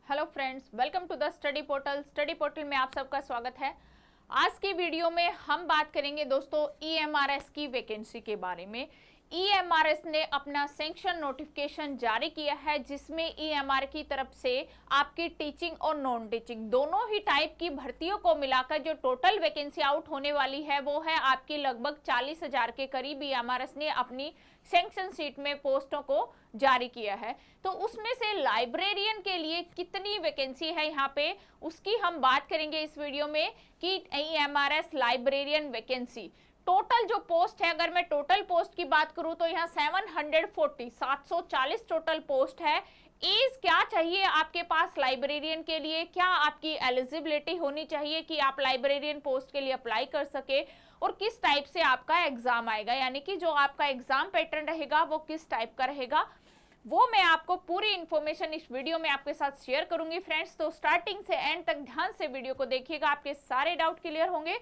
Hello friends, welcome to the study portal. Study portal में आप सबका स्वागत है। आज की वीडियो में हम बात करेंगे दोस्तों ईएमआरएस की वैकेंसी के बारे में। ईएमआरएस ने अपना सैंक्शन नोटिफिकेशन जारी किया है, जिसमें ईएमआर की तरफ से आपकी टीचिंग और नॉन टीचिंग दोनों ही टाइप की भर्तियों को मिलाकर जो टोटल वैकेंसी आउट होने वाली है वो है आपकी लगभग 40,000 के करीब। ईएमआरएस ने अपनी सैंक्शन शीट में पोस्टों को जारी किया है। तो उसमें से लाइब्रेरियन के लिए कितनी वैकेंसी है यहाँ पे, उसकी हम बात करेंगे इस वीडियो में कि ईएमआरएस लाइब्रेरियन वैकेंसी टोटल जो पोस्ट है, अगर मैं टोटल पोस्ट की बात करूं तो यहाँ 740 टोटल पोस्ट है। एज क्या चाहिए आपके पास लाइब्रेरियन के लिए, क्या आपकी एलिजिबिलिटी होनी चाहिए कि आप लाइब्रेरियन पोस्ट के लिए अप्लाई कर सके, और किस टाइप से आपका एग्जाम आएगा, यानी कि जो आपका एग्जाम पैटर्न रहेगा वो किस टाइप का रहेगा, वो मैं आपको पूरी इंफॉर्मेशन इस वीडियो में आपके साथ शेयर करूंगी फ्रेंड्स। तो स्टार्टिंग से एंड तक ध्यान से वीडियो को देखिएगा, आपके सारे डाउट क्लियर होंगे।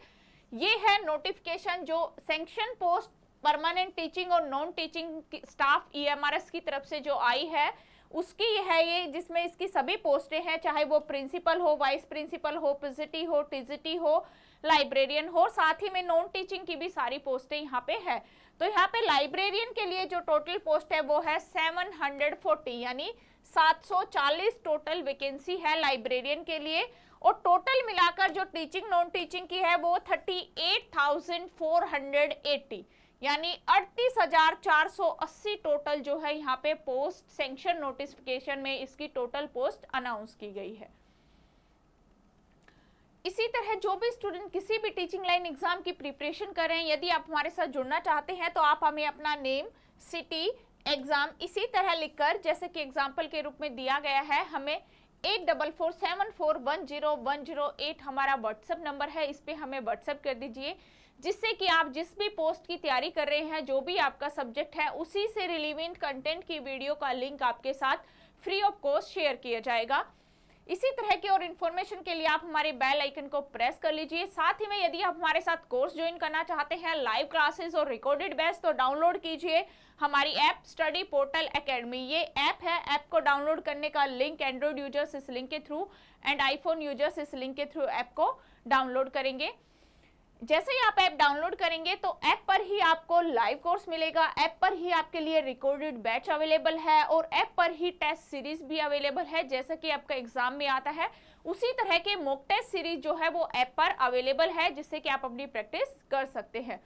ये है नोटिफिकेशन जो सैंक्शन पोस्ट परमानेंट टीचिंग और नॉन टीचिंग स्टाफ ईएमआरएस की तरफ से जो आई है उसकी है ये, जिसमें इसकी सभी पोस्टें हैं, चाहे वो प्रिंसिपल हो, वाइस प्रिंसिपल हो, पीजीटी हो, टीजीटी हो, लाइब्रेरियन हो, साथ ही में नॉन टीचिंग की भी सारी पोस्टें यहाँ पे है। तो यहाँ पे लाइब्रेरियन के लिए जो टोटल पोस्ट है वो है 740, यानी 740 टोटल वैकेंसी है लाइब्रेरियन के लिए। और टोटल मिलाकर जो टीचिंग नॉन टीचिंग की है वो 38,480, यानी 38,480 टोटल जो है यहाँ पे पोस्ट सैंक्शन नोटिफिकेशन में इसकी टोटल पोस्ट अनाउंस की गई है। इसी तरह जो भी स्टूडेंट किसी भी टीचिंग लाइन एग्जाम की प्रिपरेशन कर रहे हैं, यदि आप हमारे साथ जुड़ना चाहते हैं तो आप हमें अपना नेम, सिटी, एग्जाम इसी तरह लिखकर, जैसे कि एग्जाम्पल के रूप में दिया गया है, हमें 8447410108 हमारा व्हाट्सएप नंबर है, इस पे हमें व्हाट्सएप कर दीजिए, जिससे कि आप जिस भी पोस्ट की तैयारी कर रहे हैं, जो भी आपका सब्जेक्ट है, उसी से रिलेवेंट कंटेंट की वीडियो का लिंक आपके साथ फ्री ऑफ कॉस्ट शेयर किया जाएगा। इसी तरह की और इन्फॉर्मेशन के लिए आप हमारे बेल आइकन को प्रेस कर लीजिए। साथ ही में यदि आप हमारे साथ कोर्स ज्वाइन करना चाहते हैं, लाइव क्लासेस और रिकॉर्डेड बैच, तो डाउनलोड कीजिए हमारी ऐप स्टडी पोर्टल एकेडमी। ये ऐप है, ऐप को डाउनलोड करने का लिंक एंड्रॉइड यूजर्स इस लिंक के थ्रू एंड आईफोन यूजर्स इस लिंक के थ्रू ऐप को डाउनलोड करेंगे। जैसे ही आप ऐप डाउनलोड करेंगे तो ऐप पर ही आपको लाइव कोर्स मिलेगा, ऐप पर ही आपके लिए रिकॉर्डेड बैच अवेलेबल है और ऐप पर ही टेस्ट सीरीज भी अवेलेबल है। जैसे कि आपका एग्जाम में आता है उसी तरह के मॉक टेस्ट सीरीज जो है वो ऐप पर अवेलेबल है, जिससे कि आप अपनी प्रैक्टिस कर सकते हैं।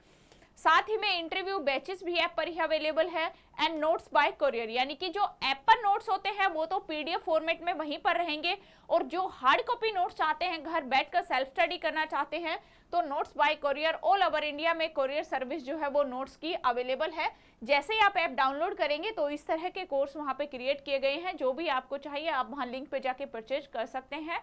साथ ही में इंटरव्यू बैचेस भी ऐप पर ही अवेलेबल है एंड नोट्स बाय कोरियर, यानी कि जो ऐप पर नोट्स होते हैं वो तो पीडीएफ फॉर्मेट में वहीं पर रहेंगे, और जो हार्ड कॉपी नोट्स चाहते हैं, घर बैठकर सेल्फ स्टडी करना चाहते हैं, तो notes bye courier all over India में कोरियर सर्विस जो है वो नोट्स की अवेलेबल है। जैसे ही आप ऐप डाउनलोड करेंगे तो इस तरह के कोर्स वहां पे क्रिएट किए गए हैं, जो भी आपको चाहिए आप वहां लिंक पे जाके परचेज कर सकते हैं।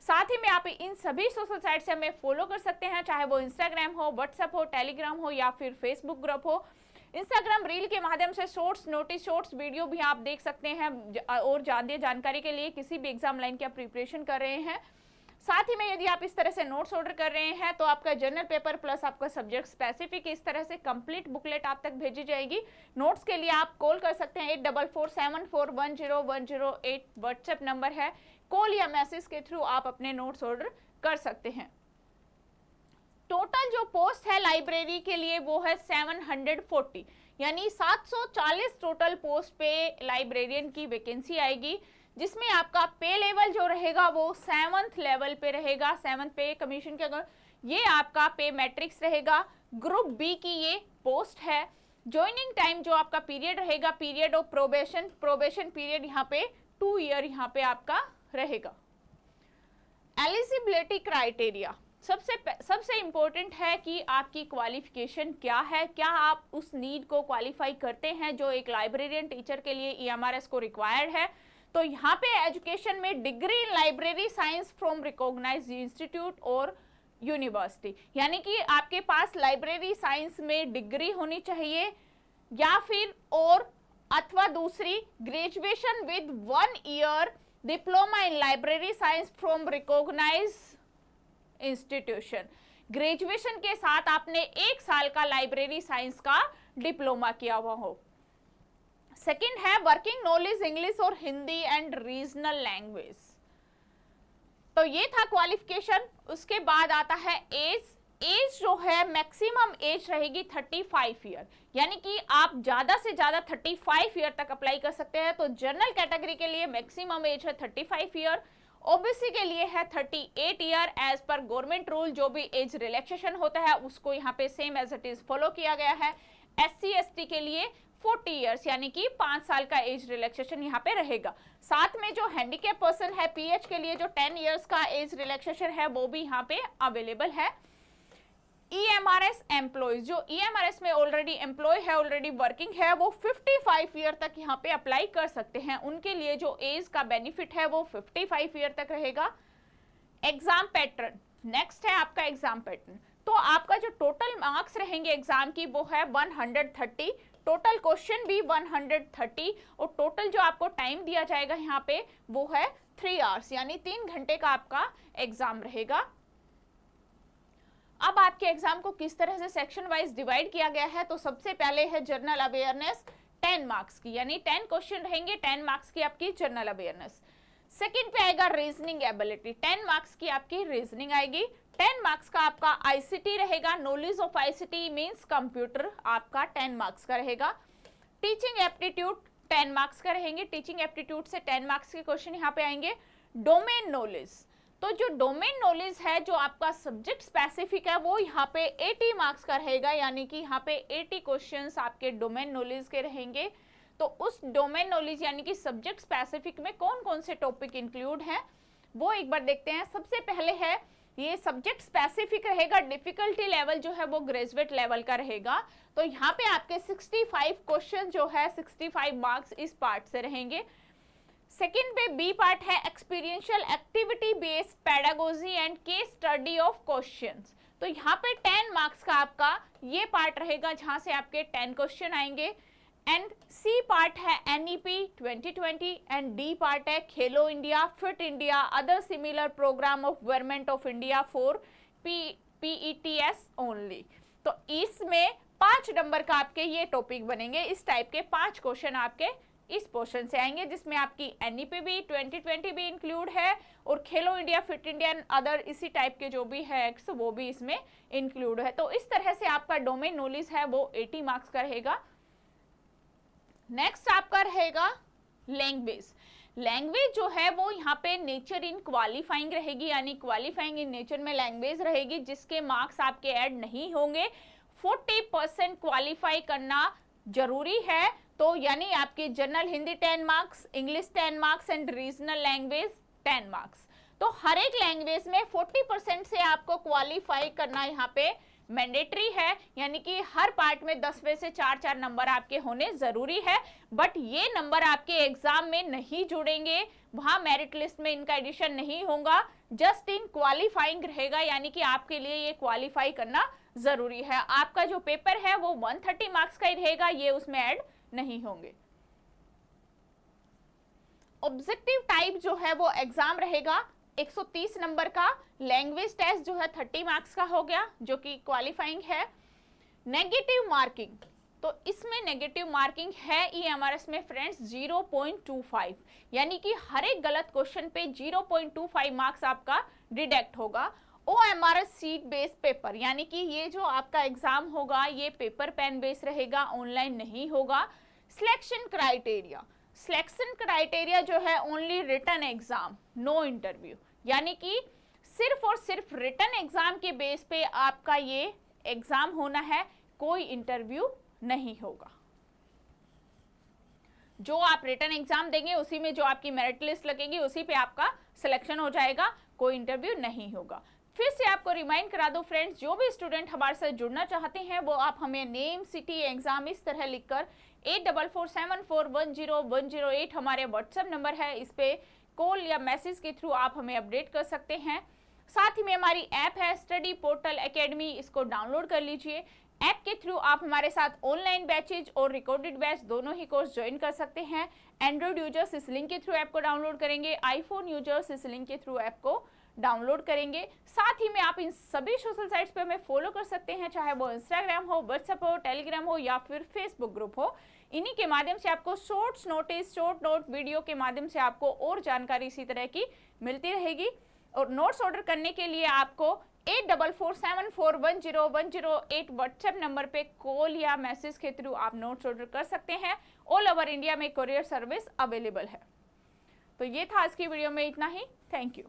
साथ ही में आप इन सभी सोशल साइट से हमें फॉलो कर सकते हैं, चाहे वो इंस्टाग्राम हो, व्हाट्सएप हो, टेलीग्राम हो या फिर फेसबुक ग्रुप हो। इंस्टाग्राम रील के माध्यम से शॉर्ट्स, नोटिस, शॉर्ट्स वीडियो भी आप देख सकते हैं, और ज्यादा जानकारी के लिए किसी भी एग्जाम लाइन की आप प्रिपरेशन कर रहे हैं। साथ ही में यदि आप इस तरह से नोट्स ऑर्डर कर रहे हैं तो आपका जर्नल पेपर प्लस आपका सब्जेक्ट स्पेसिफिक इस तरह से कंप्लीट बुकलेट आप तक भेजी जाएगी। नोट्स के लिए आप कॉल कर सकते हैं, 8447410108 व्हाट्सएप नंबर है। कॉल या मैसेज के थ्रू आप अपने नोट्स ऑर्डर कर सकते हैं। टोटल जो पोस्ट है लाइब्रेरी के लिए वो है 740, यानी 740 टोटल पोस्ट पे लाइब्रेरियन की वैकेंसी आएगी, जिसमें आपका पे लेवल जो रहेगा वो 7th लेवल पे रहेगा। 7th पे कमीशन के अगर ये आपका पे मैट्रिक्स रहेगा। ग्रुप बी की ये पोस्ट है। ज्वाइनिंग टाइम जो आपका पीरियड रहेगा, पीरियड ऑफ प्रोबेशन पीरियड यहाँ पे 2 ईयर यहाँ पे आपका रहेगा। एलिजिबिलिटी क्राइटेरिया सबसे इंपॉर्टेंट है कि आपकी क्वालिफिकेशन क्या है, क्या आप उस नीड को क्वालिफाई करते हैं जो एक लाइब्रेरियन टीचर के लिए ईएमआरएस को रिक्वायर्ड है। तो यहाँ पे एजुकेशन में degree in library science from recognised institute और यूनिवर्सिटी, यानी कि आपके पास लाइब्रेरी साइंस में डिग्री होनी चाहिए, या फिर और अथवा दूसरी graduation with 1 year diploma in library science from recognised institution. Graduation के साथ आपने 1 साल का लाइब्रेरी साइंस का डिप्लोमा किया हुआ हो। सेकंड है वर्किंग नॉलेज इंग्लिश और हिंदी एंड रीजनल लैंग्वेज। तो ये था क्वालिफिकेशन। उसके बाद आता है एज। एज जो है मैक्सिमम एज रहेगी 35 ईयर, यानी कि आप ज्यादा से ज्यादा 35 ईयर तक अप्लाई कर सकते हैं। तो जनरल कैटेगरी के लिए मैक्सिमम एज है 35 ईयर, ओबीसी के लिए है 38 ईयर। एज पर गवर्नमेंट रूल जो भी एज रिलैक्सेशन होता है उसको यहाँ पे same as it is follow किया गया है। SC ST के लिए 40 ईयर्स, यानी कि 5 साल का एज रिलैक्सेशन यहाँ पे रहेगा। साथ में जो हैंडीकैप पर्सन है PH के लिए जो 10 ईयर्स का एज रिलैक्सेशन है वो भी यहाँ पे अवेलेबल है। EMRS एम्प्लॉयज, जो EMRS में ऑलरेडी एम्प्लॉय है, ऑलरेडी वर्किंग है, वो 55 ईयर तक यहाँ पे अप्लाई कर सकते हैं। उनके लिए जो एज का बेनिफिट है वो 55 ईयर तक रहेगा। एग्जाम पैटर्न, नेक्स्ट है आपका एग्जाम पैटर्न। तो आपका जो टोटल मार्क्स रहेंगे एग्जाम की वो है 130, टोटल क्वेश्चन भी 130, और टोटल जो आपको टाइम दिया जाएगा यहाँ पे वो है 3 आवर्स, यानी 3 घंटे का आपका एग्जाम रहेगा। अब आपके एग्जाम को किस तरह से सेक्शन वाइज डिवाइड किया गया है, तो सबसे पहले है जनरल अवेयरनेस 10 मार्क्स की, यानी 10 क्वेश्चन रहेंगे, 10 मार्क्स की आपकी जनरल अवेयरनेस। सेकंड पे आएगा रीजनिंग एबिलिटी, 10 मार्क्स की आपकी रीजनिंग आएगी। 10 मार्क्स का आपका ICT रहेगा, knowledge of ICT means computer, आपका 10 मार्क्स का रहेगा। टीचिंग एप्टीट्यूड 10 मार्क्स का रहेंगे, टीचिंग एप्टीट्यूड से 10 मार्क्स के क्वेश्चन यहाँ पे आएंगे। डोमेन नॉलेज, तो जो डोमेन नॉलेज है जो आपका सब्जेक्ट स्पेसिफिक है वो यहाँ पे 80 मार्क्स का रहेगा, यानी कि यहाँ पे 80 क्वेश्चंस आपके डोमेन नॉलेज के रहेंगे। तो उस डोमेन नॉलेज यानी कि सब्जेक्ट स्पेसिफिक में कौन कौन से टॉपिक इंक्लूड हैं वो एक बार देखते हैं। सबसे पहले है ये सब्जेक्ट स्पेसिफिक रहेगा, डिफिकल्टी लेवल जो है वो ग्रेजुएट लेवल का रहेगा। तो यहाँ पे आपके 65 क्वेश्चन जो है 65 मार्क्स इस पार्ट से रहेंगे। सेकेंड पे बी पार्ट है experiential activity based pedagogy and case study of questions. तो यहाँ पे 10 मार्क्स का आपका ये पार्ट रहेगा जहां से आपके 10 क्वेश्चन आएंगे। एंड सी पार्ट है NEP 2020 एंड डी पार्ट है Khelo India, fit India, other similar program of government of India for PETS only. तो इसमें 5 नंबर का आपके ये टॉपिक बनेंगे, इस टाइप के 5 क्वेश्चन आपके इस पोर्शन से आएंगे, जिसमें आपकी NEP भी 2020 भी इंक्लूड है और खेलो India, fit India and other इसी टाइप के जो भी है एक्ट्स वो भी इसमें इंक्लूड है। तो इस तरह से आपका डोमेन नॉलेज है वो 80 मार्क्स का रहेगा। नेक्स्ट आपका रहेगा लैंग्वेज। लैंग्वेज जो है वो यहाँ पे नेचर इन क्वालिफाइंग रहेगी, यानी क्वालिफाइंग इन नेचर में लैंग्वेज रहेगी जिसके मार्क्स आपके ऐड नहीं होंगे। 40% क्वालिफाई करना जरूरी है। तो यानी आपकी general Hindi 10 marks, English 10 marks and regional language 10 marks. तो हर एक लैंग्वेज में 40% से आपको क्वालिफाई करना यहाँ पे मैंडेटरी है, यानी कि हर पार्ट में 10 में से 4-4 नंबर आपके होने जरूरी है। बट ये नंबर आपके एग्जाम में नहीं जुड़ेंगे, वहां मेरिट लिस्ट में इनका एडिशन नहीं होगा, जस्ट इन क्वालिफाइंग रहेगा, यानी कि आपके लिए ये क्वालिफाई करना जरूरी है। आपका जो पेपर है वो 130 मार्क्स का ही रहेगा, ये उसमें ऐड नहीं होंगे। ऑब्जेक्टिव टाइप जो है वो एग्जाम रहेगा 130 नंबर का। लैंग्वेज टेस्ट जो है 30 मार्क्स का हो गया जो कि क्वालिफाइंग है। नेगेटिव मार्किंग, तो इसमें नेगेटिव मार्किंग है EMRS में फ्रेंड्स 0.25, यानी कि हर एक गलत क्वेश्चन पे 0.25 मार्क्स आपका डिडक्ट होगा। OMRS सीट बेस्ड पेपर, यानी कि ये जो आपका एग्जाम होगा ये पेपर पेन बेस्ड रहेगा, ऑनलाइन नहीं होगा। सिलेक्शन क्राइटेरिया, सिलेक्शन क्राइटेरिया जो है only written exam, no interview, यानी कि सिर्फ और सिर्फ रिटन एग्जाम के बेस पे आपका ये एग्जाम होना है, कोई इंटरव्यू नहीं होगा। जो आप रिटन एग्जाम देंगे उसी में जो आपकी मेरिट लिस्ट लगेगी उसी पे आपका सिलेक्शन हो जाएगा, कोई इंटरव्यू नहीं होगा। फिर से आपको रिमाइंड करा दो फ्रेंड्स, जो भी स्टूडेंट हमारे साथ जुड़ना चाहते हैं वो आप हमें नेम, सिटी, एग्जाम इस तरह लिखकर 8447410108 हमारे व्हाट्सएप नंबर है, इस पे कॉल या मैसेज के थ्रू आप हमें अपडेट कर सकते हैं। साथ ही में हमारी ऐप है स्टडी पोर्टल एकेडमी, इसको डाउनलोड कर लीजिए। ऐप के थ्रू आप हमारे साथ ऑनलाइन बैचेज और रिकॉर्डेड बैच दोनों ही कोर्स ज्वाइन कर सकते हैं। एंड्रॉइड यूजर्स इस लिंक के थ्रू ऐप को डाउनलोड करेंगे, आईफोन यूजर्स इस लिंक के थ्रू ऐप को डाउनलोड करेंगे। साथ ही में आप इन सभी सोशल साइट्स पे हमें फॉलो कर सकते हैं, चाहे वो इंस्टाग्राम हो, व्हाट्सएप हो, टेलीग्राम हो या फिर फेसबुक ग्रुप हो। इन्हीं के माध्यम से आपको shorts notice, short note video के माध्यम से आपको और जानकारी इसी तरह की मिलती रहेगी। और नोट्स ऑर्डर करने के लिए आपको 8447410108 व्हाट्सएप नंबर पे कॉल या मैसेज के थ्रू आप नोट्स ऑर्डर कर सकते हैं। ऑल ओवर इंडिया में कोरियर सर्विस अवेलेबल है। तो ये था आज की वीडियो में इतना ही। Thank you.